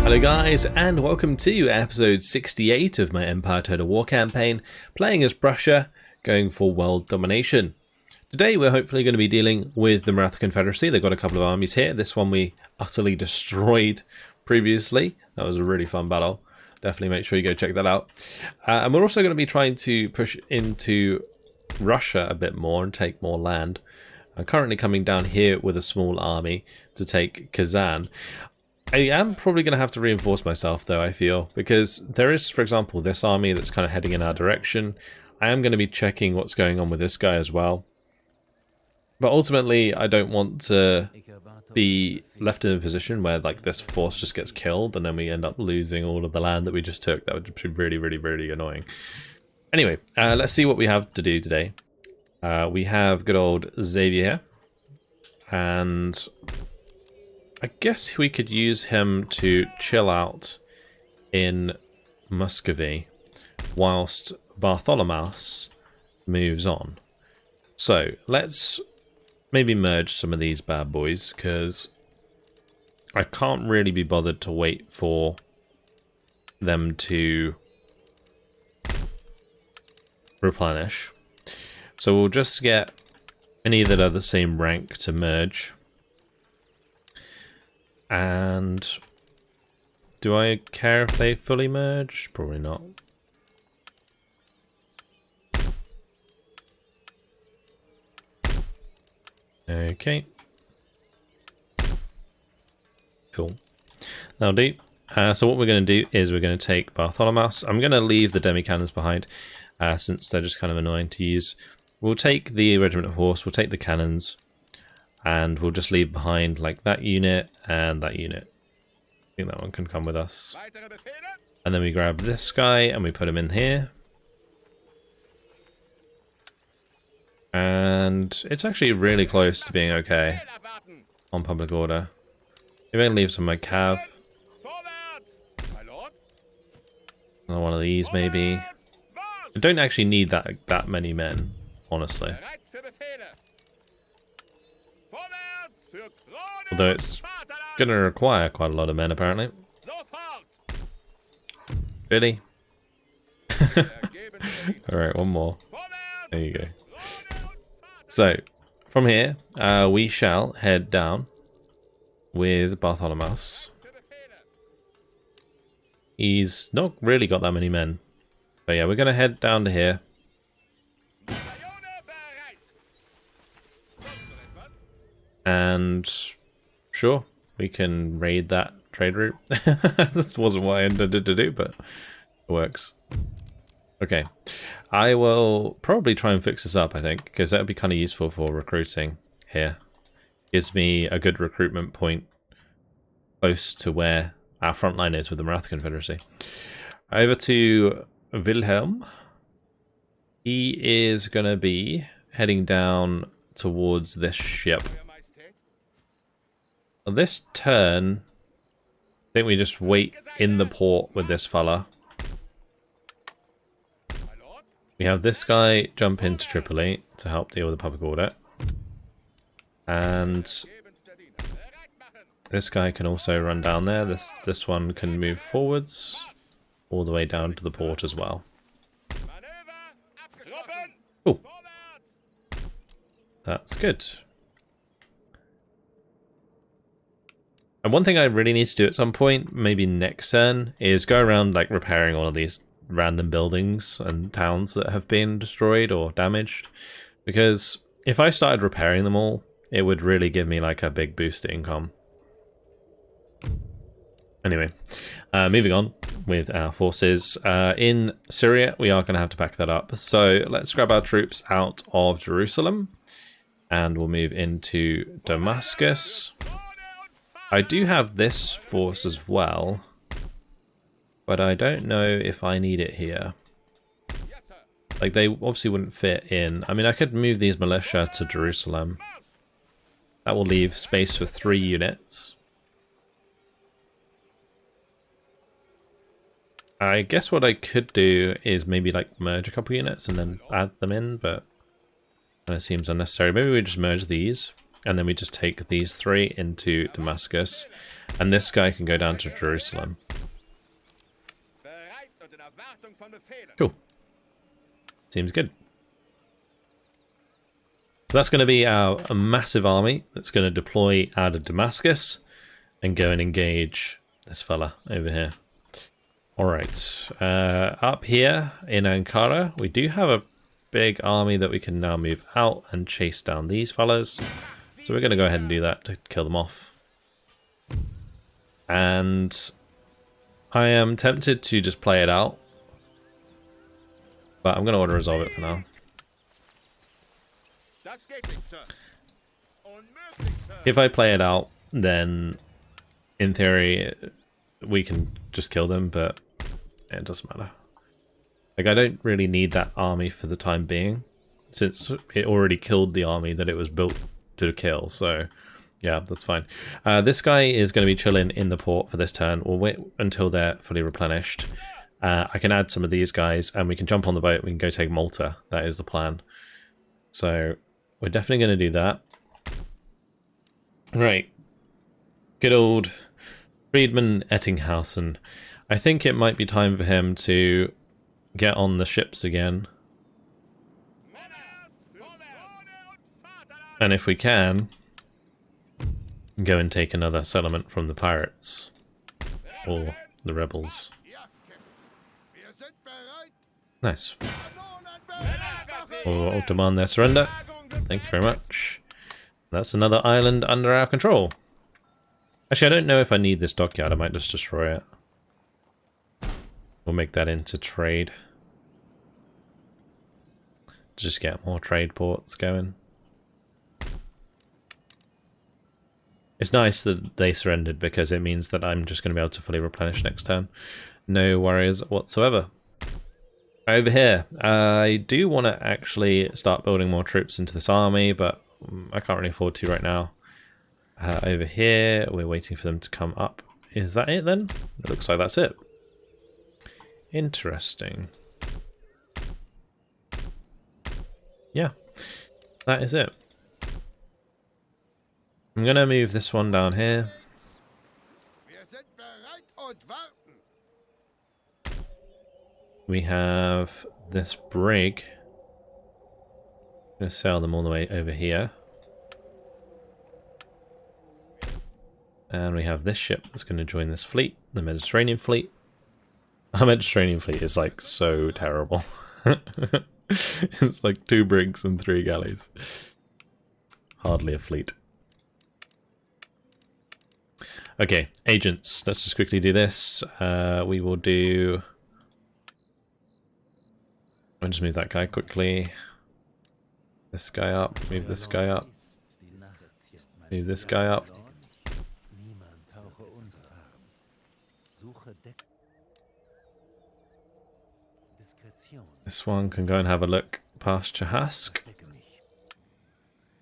Hello guys, and welcome to episode 68 of my Empire Total War campaign, playing as Prussia, going for world domination. Today we're hopefully going to be dealing with the Maratha Confederacy. They've got a couple of armies here. This one we utterly destroyed previously. That was a really fun battle. Definitely make sure you go check that out. And we're also going to be trying to push into Russia a bit more and take more land. I'm currently coming down here with a small army to take Kazan. I am probably going to have to reinforce myself though, I feel, because there is, for example, this army that's kind of heading in our direction. I am going to be checking what's going on with this guy as well. But ultimately, I don't want to be left in a position where like this force just gets killed and then we end up losing all of the land that we just took. That would be really, really, really annoying. Anyway, let's see what we have to do today. We have good old Xavier here. And I guess we could use him to chill out in Muscovy whilst Bartholomew moves on. So let's maybe merge some of these bad boys, because I can't really be bothered to wait for them to replenish. So we'll just get any that are the same rank to merge. And do I care if they fully merge? Probably not. Okay. Cool. That'll do. So what we're going to do is we're going to take Bartholomew. I'm going to leave the demi-cannons behind since they're just kind of annoying to use. We'll take the regiment of horse, we'll take the cannons, and we'll just leave behind like that unit and that unit. I think that one can come with us. And then we grab this guy and we put him in here. And it's actually really close to being okay on public order. Maybe I can leave some of my cav. Another one of these maybe. I don't actually need that many men, honestly. Although it's going to require quite a lot of men, apparently. Really? Alright, one more. There you go. So, from here, we shall head down with Bartholomew. He's not really got that many men. But yeah, we're going to head down to here. And sure, we can raid that trade route. This wasn't what I intended to do, but it works. Okay, I will probably try and fix this up, I think, because that would be kind of useful for recruiting here. Gives me a good recruitment point close to where our front line is with the Maratha Confederacy. Over to Wilhelm. He is going to be heading down towards this ship. On this turn, I think we just wait in the port with this fella. We have this guy jump into Tripoli to help deal with the public order. And this guy can also run down there. This one can move forwards all the way down to the port as well. Cool. That's good. And one thing I really need to do at some point, maybe next turn, is go around like repairing all of these random buildings and towns that have been destroyed or damaged. Because if I started repairing them all, it would really give me like a big boost to income. Anyway, moving on with our forces. In Syria, we are going to have to back that up. So let's grab our troops out of Jerusalem and we'll move into Damascus. I do have this force as well, but I don't know if I need it here. Like, they obviously wouldn't fit in. I mean, I could move these militia to Jerusalem. That will leave space for 3 units. I guess what I could do is maybe like merge a couple units and then add them in, but that seems unnecessary. Maybe we just merge these and then we just take these 3 into Damascus, and this guy can go down to Jerusalem. Cool. Seems good. So that's going to be a massive army that's going to deploy out of Damascus and go and engage this fella over here. Alright, up here in Ankara, we do have a big army that we can now move out and chase down these fellas. So we're going to go ahead and do that to kill them off. And I am tempted to just play it out, but I'm going to want to resolve it for now. If I play it out, then in theory we can just kill them, but it doesn't matter. Like, I don't really need that army for the time being, since it already killed the army that it was built to kill, so yeah, that's fine. This guy is going to be chilling in the port for this turn. We'll wait until they're fully replenished. I can add some of these guys, and we can jump on the boat, we can go take Malta. That is the plan. So we're definitely going to do that. Right. Good old Friedman Ettinghausen. I think it might be time for him to get on the ships again. And if we can, go and take another settlement from the pirates. Or the rebels. Nice. Or demand their surrender. Thank you very much. That's another island under our control. Actually, I don't know if I need this dockyard. I might just destroy it. We'll make that into trade. Just get more trade ports going. It's nice that they surrendered because it means that I'm just going to be able to fully replenish next turn. No worries whatsoever. Over here, I do want to actually start building more troops into this army, but I can't really afford to right now. Over here, we're waiting for them to come up. Is that it then? It looks like that's it. Interesting. Yeah, that is it. I'm going to move this one down here. We have this brig. I'm going to sail them all the way over here. And we have this ship that's going to join this fleet, the Mediterranean fleet. Our Mediterranean fleet is like so terrible. It's like 2 brigs and 3 galleys. Hardly a fleet. Okay, agents. Let's just quickly do this. We will do... I'll just move that guy quickly. This guy up. Move this guy up. Move this guy up. This one can go and have a look past Chahask.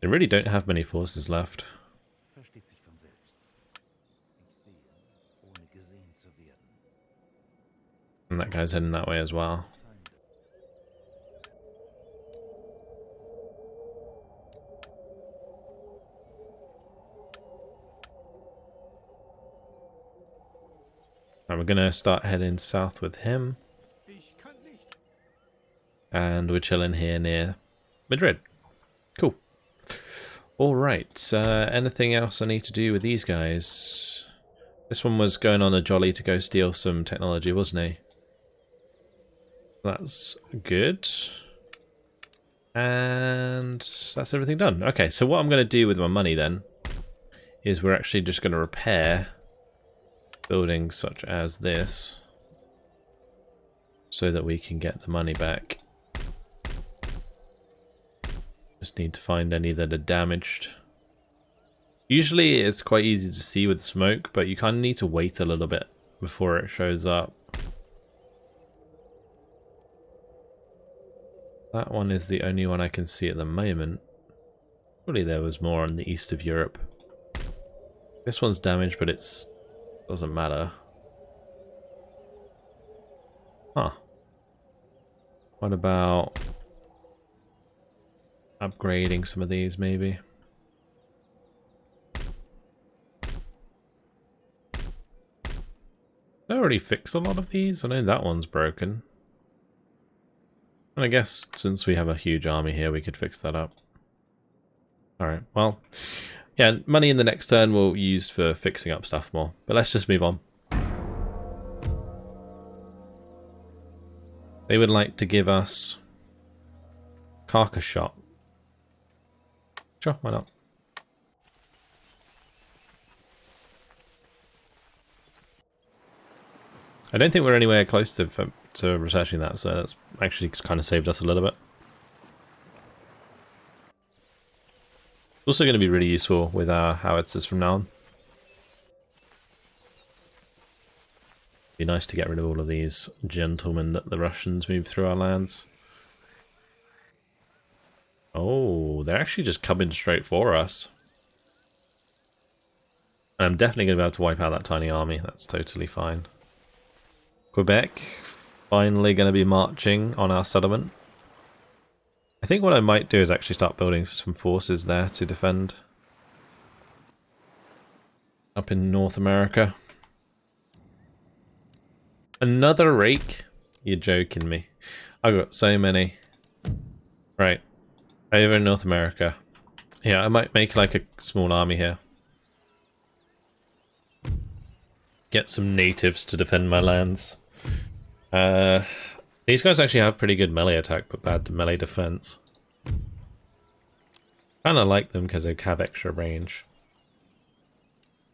They really don't have many forces left. And that guy's heading that way as well. And we're going to start heading south with him. And we're chilling here near Madrid. Cool. Alright, anything else I need to do with these guys? This one was going on a jolly to go steal some technology, wasn't he? That's good. And that's everything done. Okay, so what I'm going to do with my money then is we're actually just going to repair buildings such as this so that we can get the money back. Just need to find any that are damaged. Usually it's quite easy to see with smoke, but you kind of need to wait a little bit before it shows up. That one is the only one I can see at the moment. Probably there was more on the east of Europe. This one's damaged, but it's doesn't matter. Huh. What about upgrading some of these, maybe? already fix a lot of these? I know that one's broken. And I guess since we have a huge army here, we could fix that up. Alright, well, yeah, money in the next turn we'll use for fixing up stuff more. But let's just move on. They would like to give us carcass shot. Sure, why not? I don't think we're anywhere close to researching that, so that's actually kind of saved us a little bit. Also going to be really useful with our howitzers from now on. Be nice to get rid of all of these gentlemen that the Russians move through our lands. Oh, they're actually just coming straight for us. And I'm definitely going to be able to wipe out that tiny army. That's totally fine. Quebec, finally going to be marching on our settlement. I think what I might do is actually start building some forces there to defend up in North America. Another rake? You're joking me. I've got so many. Right. Over in North America. Yeah, I might make like a small army here. Get some natives to defend my lands. These guys actually have pretty good melee attack, but bad melee defense. Kinda like them because they have extra range.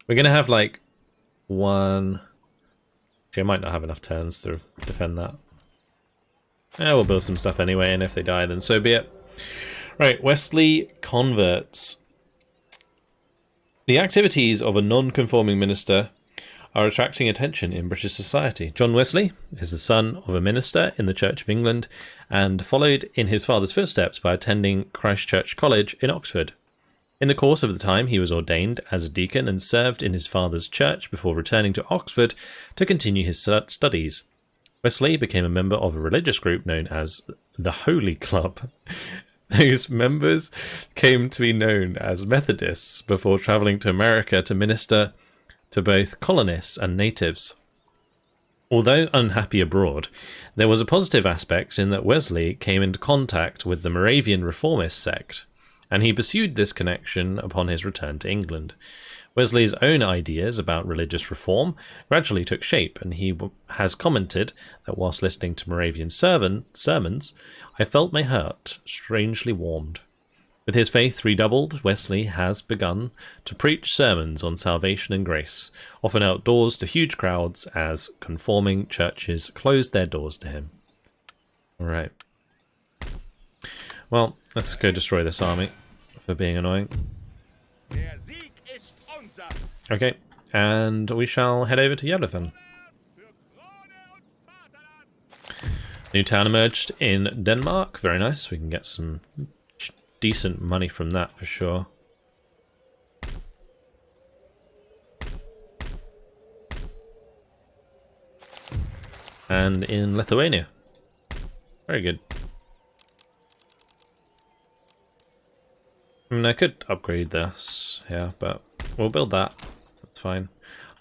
We're gonna have like one... Actually, I might not have enough turns to defend that. Yeah, we'll build some stuff anyway, and if they die, then so be it. Right, Wesley converts. The activities of a non-conforming minister are attracting attention in British society. John Wesley is the son of a minister in the Church of England and followed in his father's footsteps by attending Christ Church College in Oxford. In the course of the time, he was ordained as a deacon and served in his father's church before returning to Oxford to continue his studies. Wesley became a member of a religious group known as the Holy Club. Those members came to be known as Methodists before travelling to America to minister to both colonists and natives. Although unhappy abroad, there was a positive aspect in that Wesley came into contact with the Moravian reformist sect, and he pursued this connection upon his return to England. Wesley's own ideas about religious reform gradually took shape, and he has commented that whilst listening to Moravian sermons, I felt my heart strangely warmed. With his faith redoubled, Wesley has begun to preach sermons on salvation and grace, often outdoors to huge crowds as conforming churches closed their doors to him. Alright. Well, let's go destroy this army for being annoying. Okay, and we shall head over to Yellowfen. New town emerged in Denmark. Very nice. We can get some decent money from that for sure. And in Lithuania. Very good. I mean, I could upgrade this here, but we'll build that. That's fine.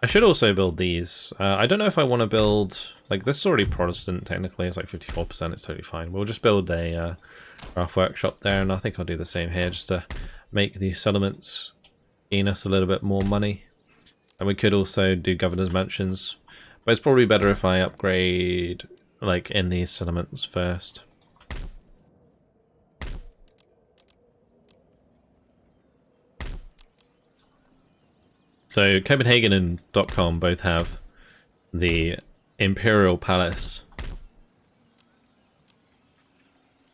I should also build these. I don't know if I want to build... Like, this is already Protestant, technically. It's like 54%. It's totally fine. We'll just build a craft workshop there, and I think I'll do the same here, just to make these settlements gain us a little bit more money. And we could also do governor's mansions. But it's probably better if I upgrade, like, in these settlements first. So Copenhagen and .com both have the Imperial Palace.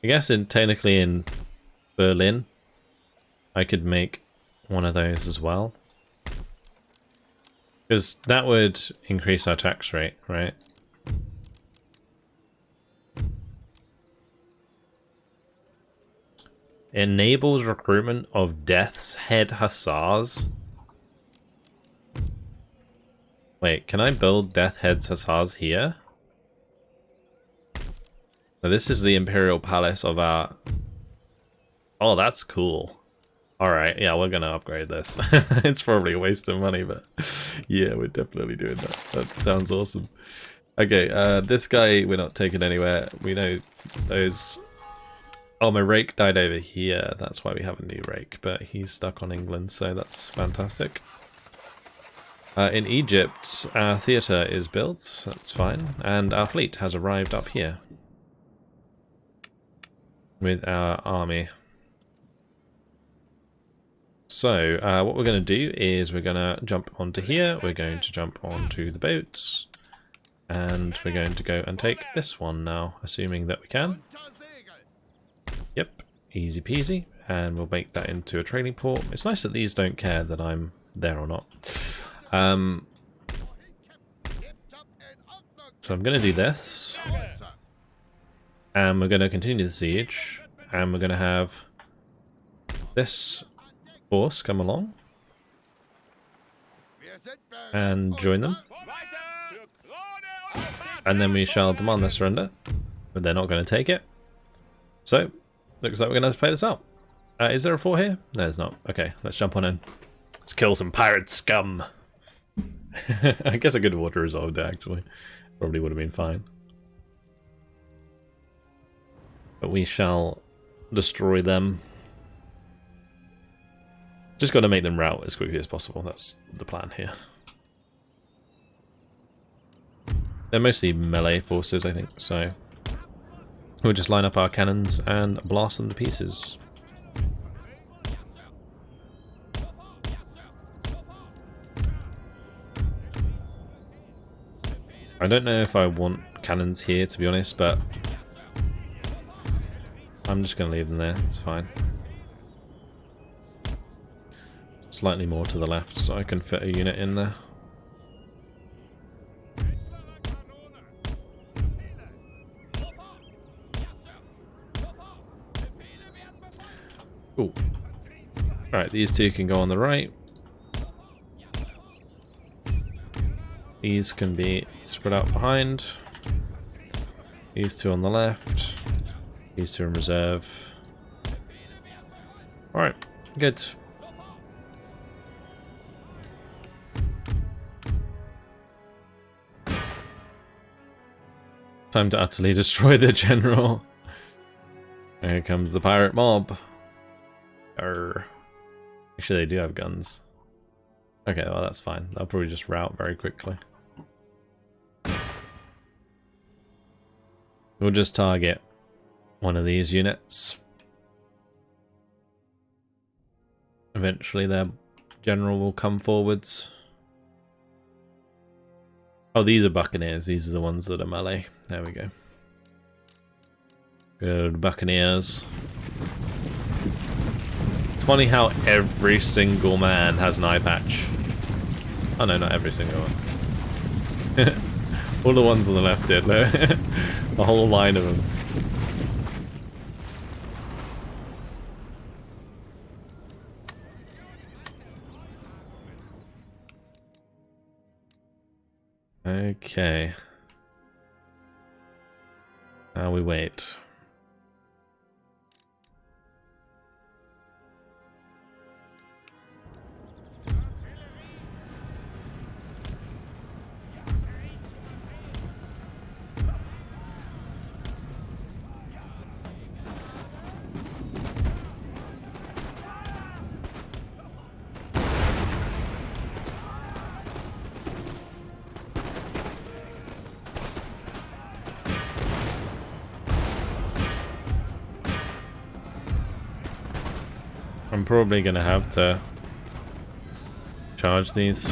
I guess technically in Berlin, I could make one of those as well. Because that would increase our tax rate, right? Enables recruitment of Death's Head Hussars. Wait, can I build Death Head's Hussars here? So this is the Imperial Palace of our... Oh, that's cool. Alright, yeah, we're gonna upgrade this. It's probably a waste of money, but yeah, we're definitely doing that. That sounds awesome. Okay, this guy we're not taking anywhere. We know those... Oh, my rake died over here. That's why we have a new rake, but he's stuck on England, so that's fantastic. In Egypt, our theatre is built. That's fine. And our fleet has arrived up here with our army. So, what we're going to do is we're going to jump onto here, we're going to jump onto the boats, and we're going to go and take this one now, assuming that we can. Yep, easy peasy, and we'll make that into a trading port. It's nice that these don't care that I'm there or not. So I'm going to do this, and we're going to continue the siege, and we're going to have this force come along and join them, and then we shall demand their surrender, but they're not going to take it. So looks like we're going to have to play this out. Is there a fort here? No, there's not. Okay, let's jump on in. Let's kill some pirate scum. I guess I could have auto resolved it, actually. Probably would have been fine. But we shall destroy them. Just got to make them rout as quickly as possible. That's the plan here. They're mostly melee forces, I think, so we'll just line up our cannons and blast them to pieces. I don't know if I want cannons here, to be honest, but I'm just going to leave them there. It's fine. Slightly more to the left so I can fit a unit in there. Cool. Alright, these two can go on the right. These can be spread out behind. These two on the left. These two in reserve. Alright, good. Time to utterly destroy the general. Here comes the pirate mob. Arr. Actually, they do have guns. Okay, well that's fine. They'll probably just rout very quickly. We'll just target one of these units. Eventually their general will come forwards. Oh, these are buccaneers. These are the ones that are melee. There we go. Good buccaneers. It's funny how every single man has an eye patch. Oh no, not every single one. All the ones on the left did, though. A whole line of them. Okay. Now we wait. I'm probably gonna have to charge these.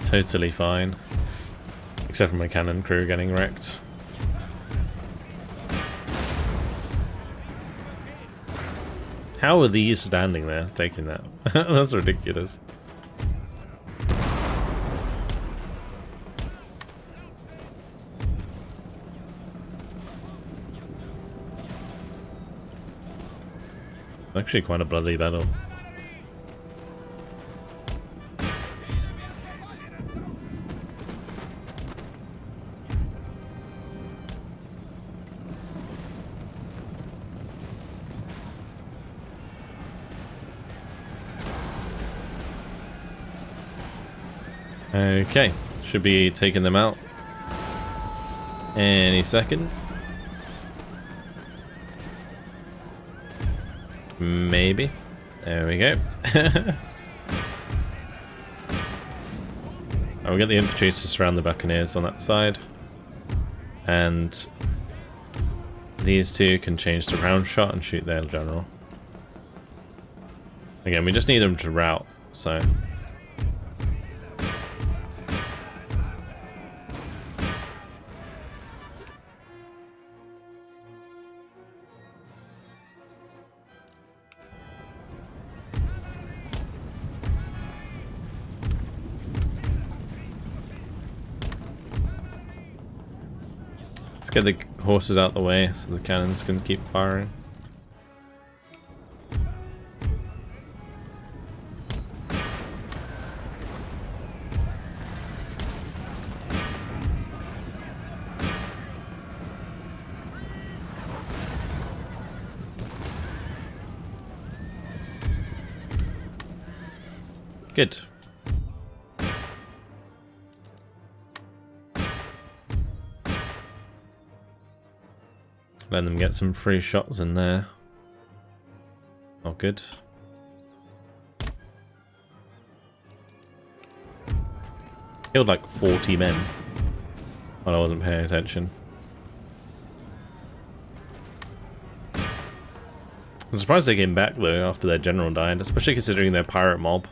Totally fine. Except for my cannon crew getting wrecked. How are these standing there, taking that? That's ridiculous. Actually quite a bloody battle. Okay, should be taking them out any seconds. Maybe. There we go. I'll get the infantry to surround the buccaneers on that side. And these two can change to round shot and shoot their general. Again, we just need them to rout, so... Let's get the horses out the way so the cannons can keep firing. Good. Let them get some free shots in there. Oh, good. Killed like 40 men while I wasn't paying attention. I'm surprised they came back though after their general died, especially considering their pirate mob.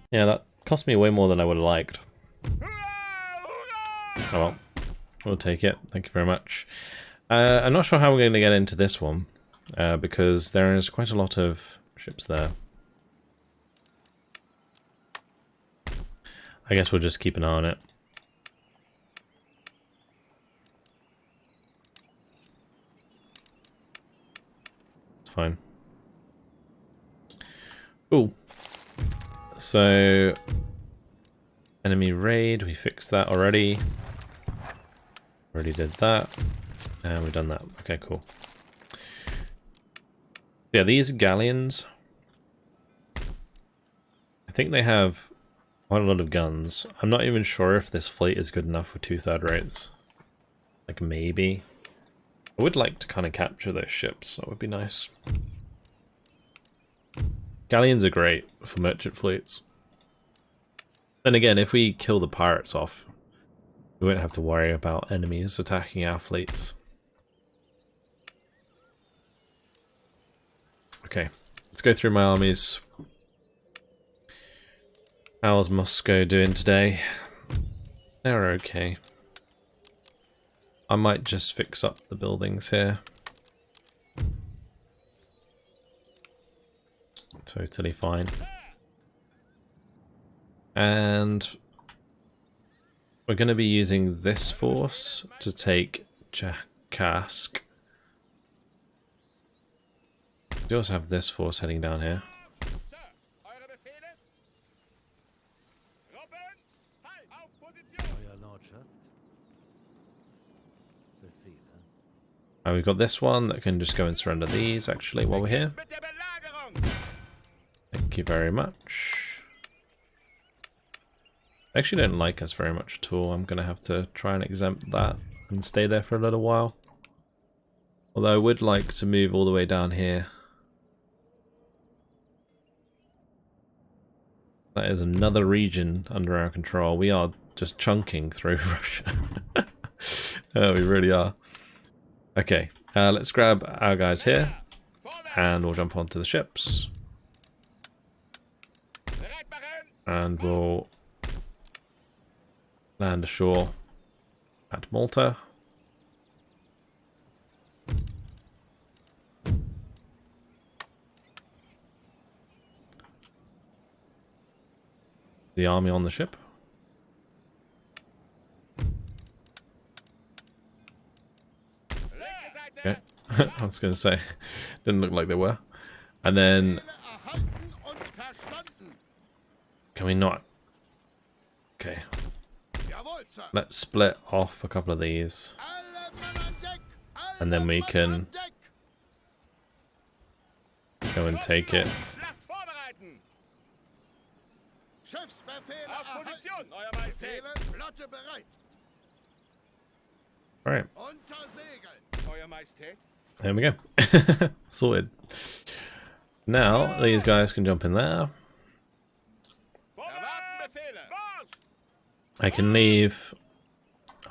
Yeah, that cost me way more than I would have liked. Oh well. We'll take it. Thank you very much. I'm not sure how we're going to get into this one, because there is quite a lot of ships there. I guess we'll just keep an eye on it. It's fine. Ooh. So, enemy raid, we fixed that already. Already did that, and we've done that. Okay, cool. Yeah, these galleons, I think they have quite a lot of guns. I'm not even sure if this fleet is good enough for 2/3 rates. Like, maybe. I would like to kind of capture those ships. That would be nice. Galleons are great for merchant fleets. Then again, if we kill the pirates off, we won't have to worry about enemies attacking our fleets. Okay, let's go through my armies. How's Moscow doing today? They're okay. I might just fix up the buildings here. Totally fine. And we're going to be using this force to take Chakask. We also have this force heading down here. And we've got this one that can just go and surrender these actually while we're here. Thank you very much. They actually don't like us very much at all. I'm going to have to try and exempt that and stay there for a little while. Although I would like to move all the way down here. That is another region under our control. We are just chunking through Russia. Oh, we really are. Okay, let's grab our guys here. And we'll jump onto the ships. And we'll land ashore at Malta. The army on the ship. Okay. I was going to say, didn't look like they were. And then, can we not? Okay. Let's split off a couple of these. And then we can go and take it. Alright. There we go. Sorted. Now, these guys can jump in there. I can leave...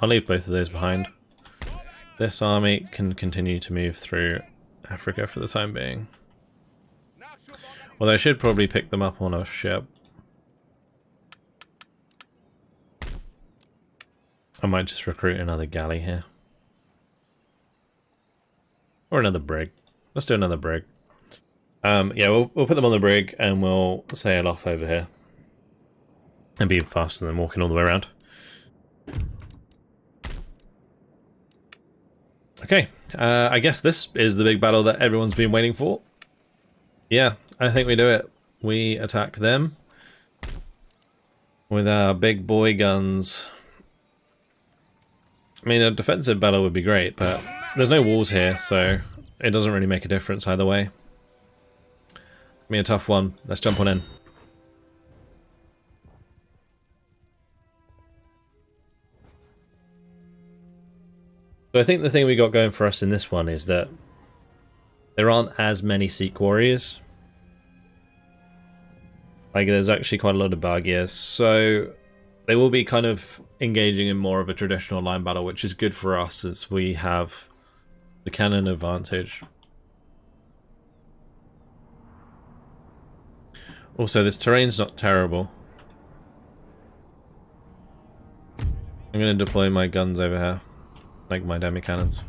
I'll leave both of those behind. This army can continue to move through Africa for the time being. Although I should probably pick them up on a ship. I might just recruit another galley here. Or another brig. Let's do another brig. Yeah, we'll put them on the brig and we'll sail off over here. And be faster than walking all the way around. Okay, I guess this is the big battle that everyone's been waiting for. Yeah, I think we do it. We attack them with our big boy guns. I mean, a defensive battle would be great, but there's no walls here, so it doesn't really make a difference either way. It's gonna be a tough one. Let's jump on in. So I think the thing we got going for us in this one is that there aren't as many Sikh warriors. Like, there's actually quite a lot of Baghiers, so they will be kind of engaging in more of a traditional line battle, which is good for us as we have the cannon advantage. Also, this terrain's not terrible. I'm going to deploy my guns over here. Like my demi cannons.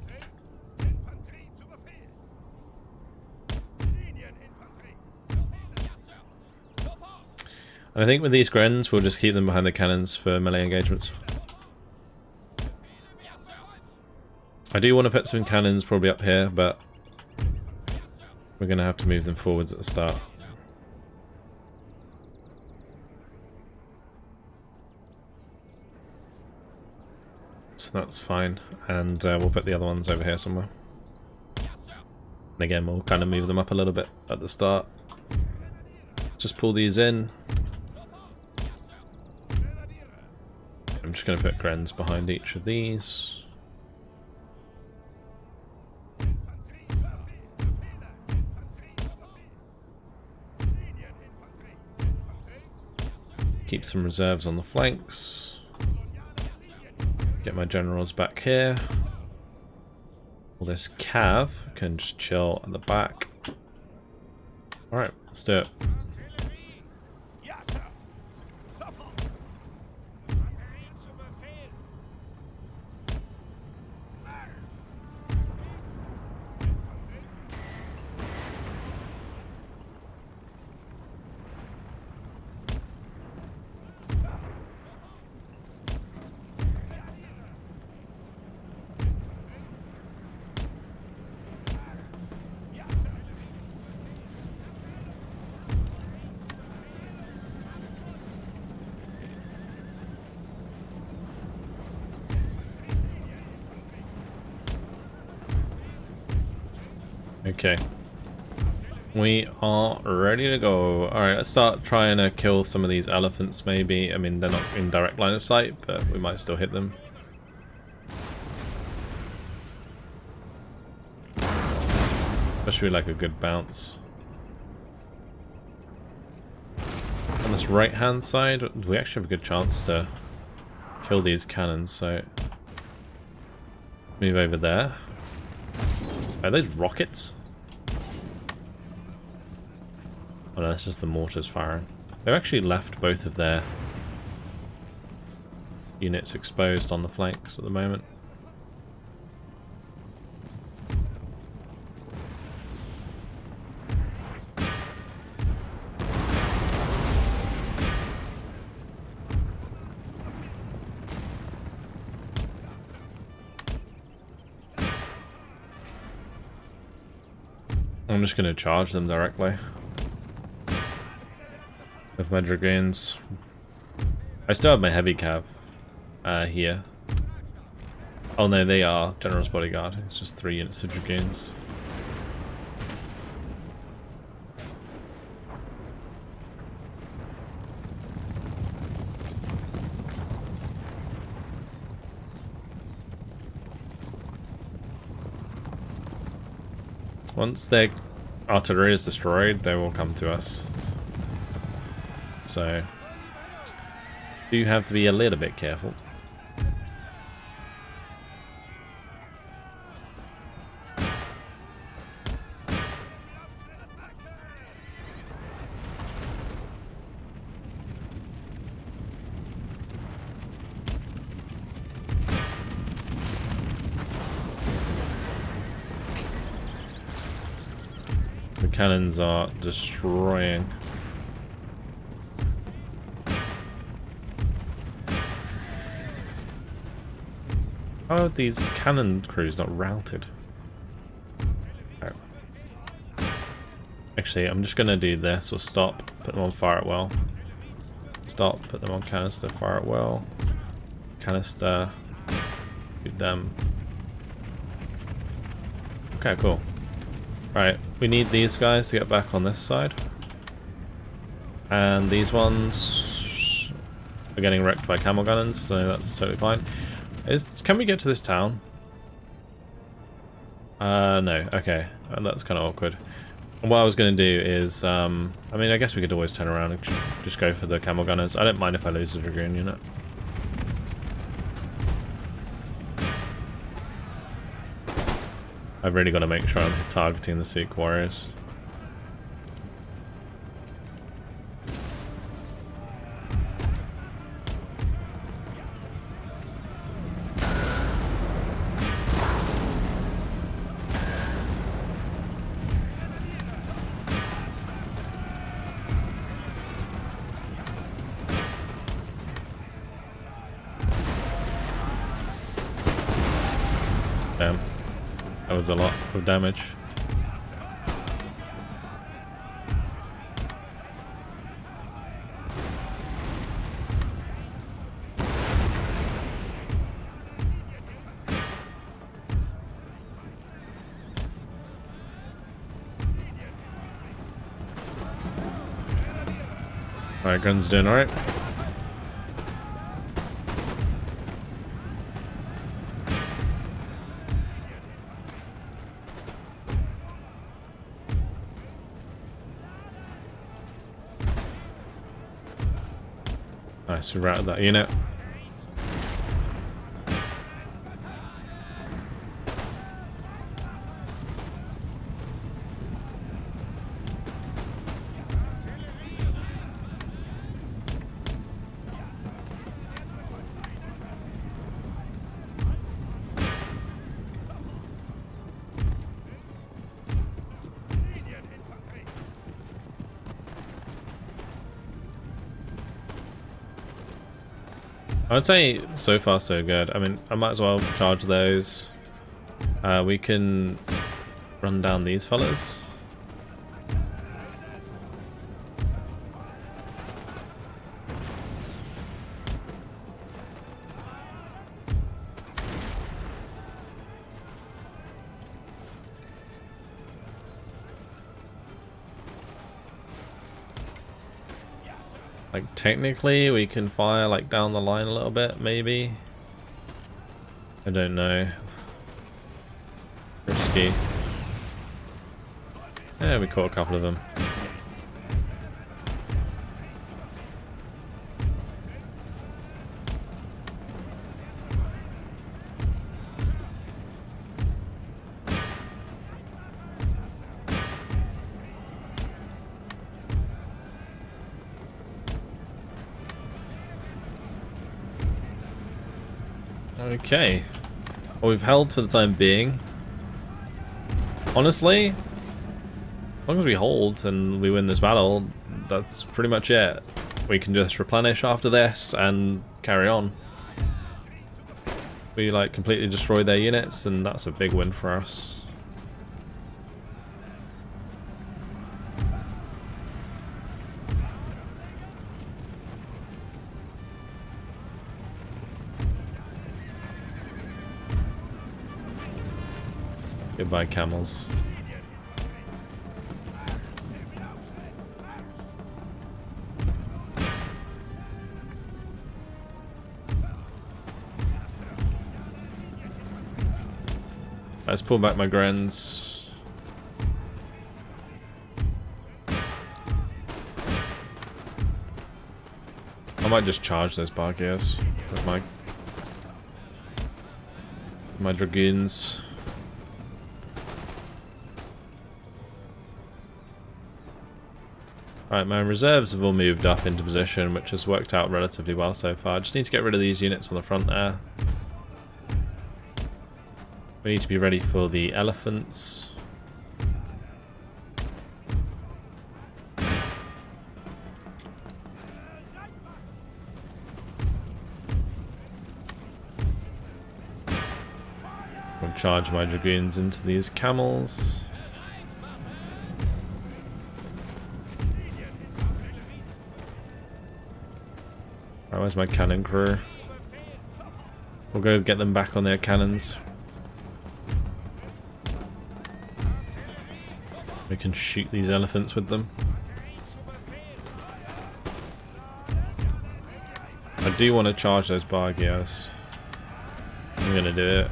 I think with these Grens, we'll just keep them behind the cannons for melee engagements. I do want to put some cannons probably up here, but we're going to have to move them forwards at the start. So that's fine, and we'll put the other ones over here somewhere. And again, we'll kind of move them up a little bit at the start. Just pull these in. I'm just going to put Grens behind each of these. Keep some reserves on the flanks. Get my generals back here. All this cav can just chill at the back. Alright, let's do it. Okay, we are ready to go. Alright, let's start trying to kill some of these elephants maybe. I mean, they're not in direct line of sight, but we might still hit them. Especially like a good bounce. On this right hand side, we actually have a good chance to kill these cannons, so move over there. Are those rockets? Oh no, that's just the mortars firing. They've actually left both of their units exposed on the flanks at the moment. I'm just going to charge them directly with my dragoons. I still have my heavy cav here. Oh no, they are General's Bodyguard. It's just 3 units of dragoons. Once their artillery is destroyed, they will come to us. So, you have to be a little bit careful. The cannons are destroying. How are these cannon crews not routed? Oh. Actually, I'm just gonna do this. We'll stop, put them on fire at will. Stop, put them on canister, fire at will. Canister, shoot them. Okay, cool. Right, we need these guys to get back on this side. And these ones are getting wrecked by camel gunners, so that's totally fine. Can we get to this town? No, okay. That's kind of awkward. And what I was going to do is, I mean, I guess we could always turn around and just go for the camel gunners. I don't mind if I lose the dragoon unit. I've really got to make sure I'm targeting the Sikh warriors. Damn. That was a lot of damage. Alright, gun's doing alright. Nice, we routed that unit. I would say so far so good. I mean, I might as well charge those. We can run down these fellas. Like, technically, we can fire, like, down the line a little bit, maybe. I don't know. Risky. Yeah, we caught a couple of them. Okay. Well, we've held for the time being. Honestly, as long as we hold and we win this battle, that's pretty much it. We can just replenish after this and carry on. We like completely destroy their units and that's a big win for us. Goodbye, camels. Let's pull back my Grens. I might just charge those Bargears with my Dragoons. Right, my reserves have all moved up into position, which has worked out relatively well so far. I just need to get rid of these units on the front there. We need to be ready for the elephants. I'll charge my Dragoons into these camels. Right, where's my cannon crew? We'll go get them back on their cannons. We can shoot these elephants with them. I do want to charge those Bargears. I'm gonna do it.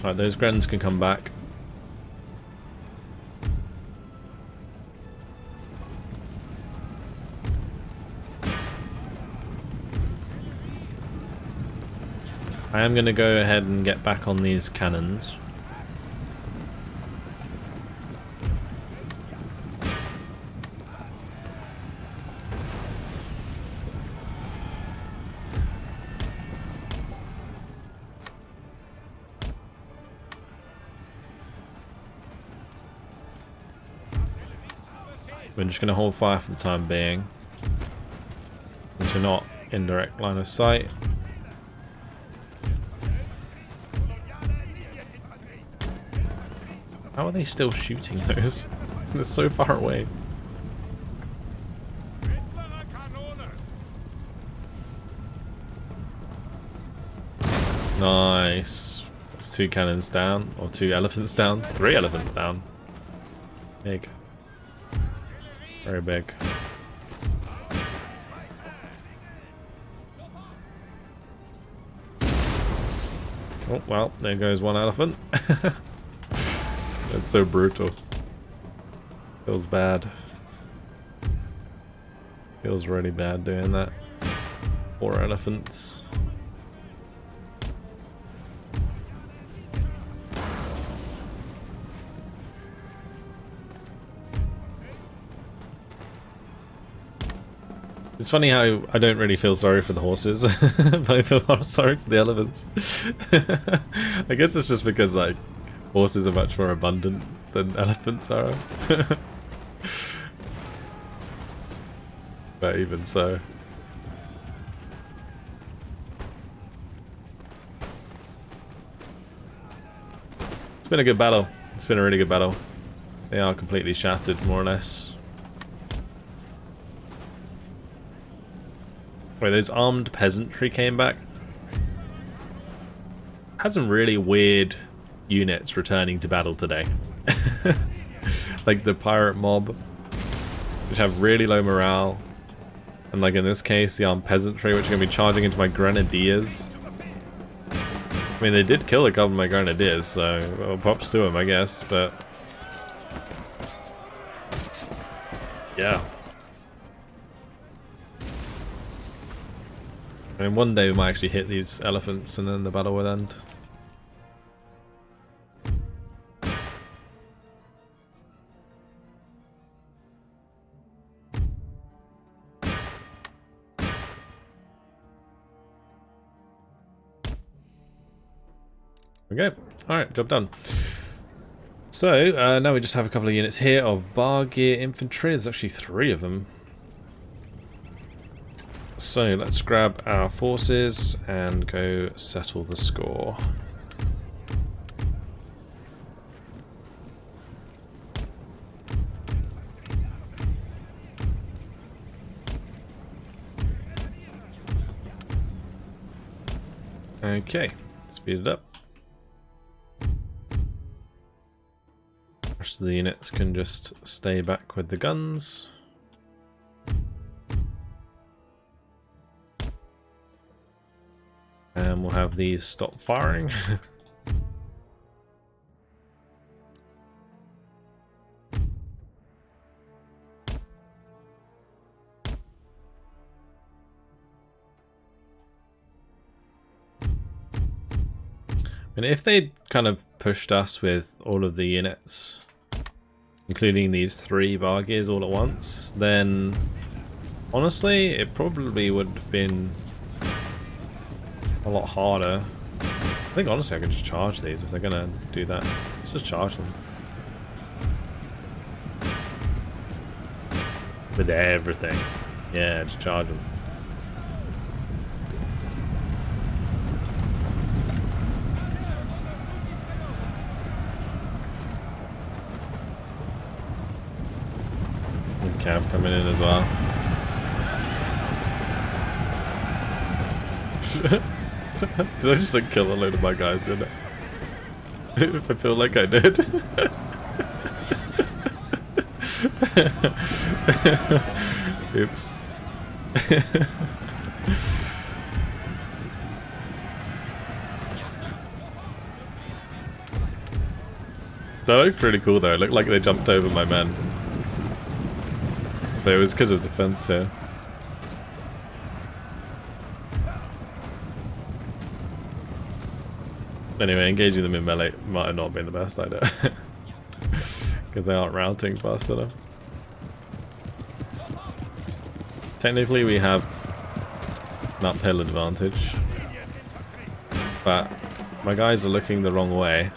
Right, those Grens can come back. I am going to go ahead and get back on these cannons. We're just going to hold fire for the time being, since we're not in direct line of sight. How are they still shooting those? They're so far away. Nice. That's 2 cannons down, or 2 elephants down. 3 elephants down. Big. Very big. Oh, well, there goes 1 elephant. That's so brutal. Feels bad. Feels really bad doing that. 4 elephants. It's funny how I don't really feel sorry for the horses, but I feel more sorry for the elephants. I guess it's just because, like, horses are much more abundant than elephants are. But even so. It's been a good battle. It's been a really good battle. They are completely shattered, more or less. Wait, those armed peasantry came back? Had some really weird units returning to battle today. Like the pirate mob, which have really low morale. And like in this case, the armed peasantry, which are going to be charging into my grenadiers. I mean, they did kill a couple of my grenadiers, so well, props to them, I guess, but... yeah. I mean, one day we might actually hit these elephants and then the battle will end. Okay, alright, job done. So, now we just have a couple of units here of Bargear infantry. There's actually 3 of them. So let's grab our forces and go settle the score. Okay, speed it up. The rest of the units can just stay back with the guns. And we'll have these stop firing. And if they'd kind of pushed us with all of the units, including these 3 bar gears all at once, then honestly, it probably would have been a lot harder. I think honestly I could just charge these if they're gonna do that. Let's just charge them. With everything. Yeah, just charge them. Cav coming in as well. Did I just like kill a load of my guys, didn't I? I feel like I did. Oops. That looked pretty cool though. It looked like they jumped over my men. But it was because of the fence here. Anyway, engaging them in melee might have not been the best idea. Because they aren't routing fast enough. Technically we have an uphill advantage. But my guys are looking the wrong way.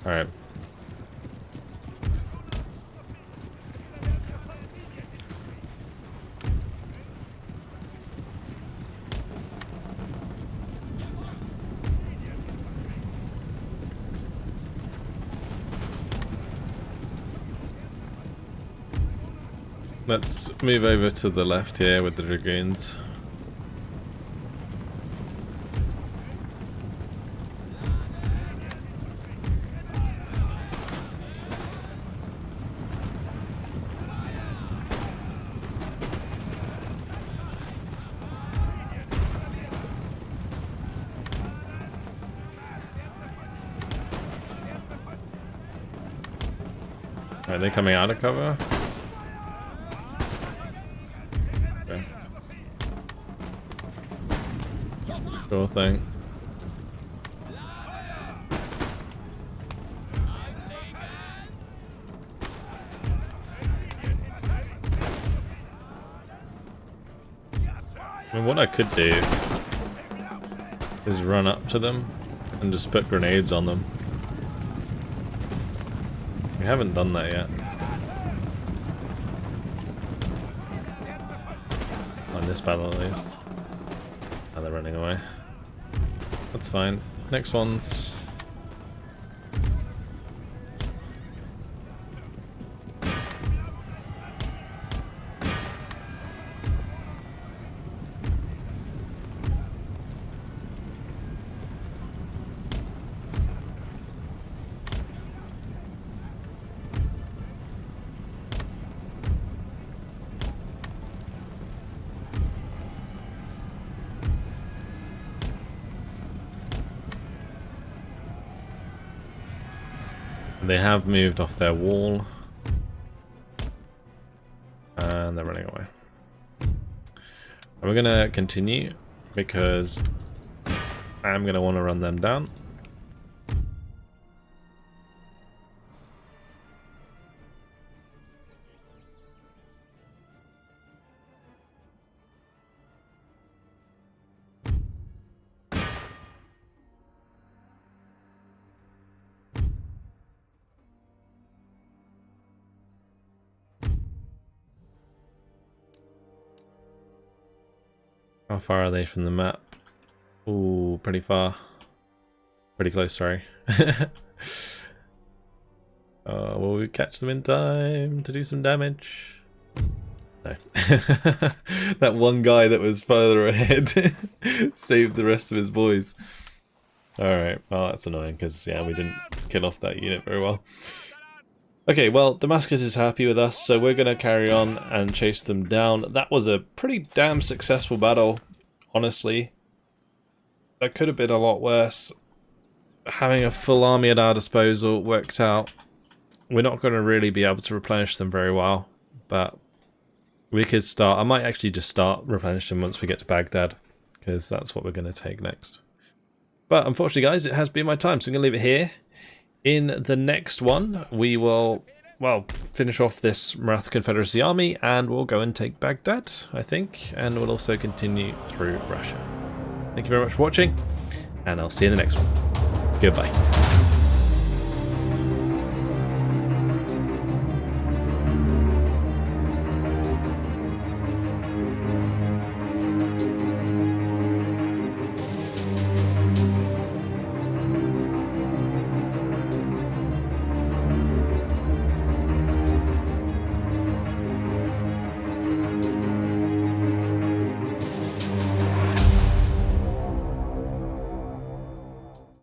Alright. Let's move over to the left here with the dragoons. Are they coming out of cover? Okay. Sure thing. I mean, what I could do is run up to them and just put grenades on them. We haven't done that yet. On this battle at least. Oh, they're running away. That's fine. Next one's... They have moved off their wall. And they're running away. And we're going to continue because I'm going to want to run them down. How far are they from the map? Ooh, pretty far. Pretty close, sorry. Will we catch them in time to do some damage? No. That one guy that was further ahead saved the rest of his boys. Alright, well that's annoying because, yeah, we didn't kill off that unit very well. Okay, well, Damascus is happy with us, so we're going to carry on and chase them down. That was a pretty damn successful battle, honestly. That could have been a lot worse. Having a full army at our disposal works out. We're not going to really be able to replenish them very well, but we could start. I might actually just start replenishing them once we get to Baghdad, because that's what we're going to take next. But unfortunately, guys, it has been my time, so I'm going to leave it here. In the next one, we will, well, finish off this Maratha Confederacy army, and we'll go and take Baghdad, I think, and we'll also continue through Russia. Thank you very much for watching, and I'll see you in the next one. Goodbye.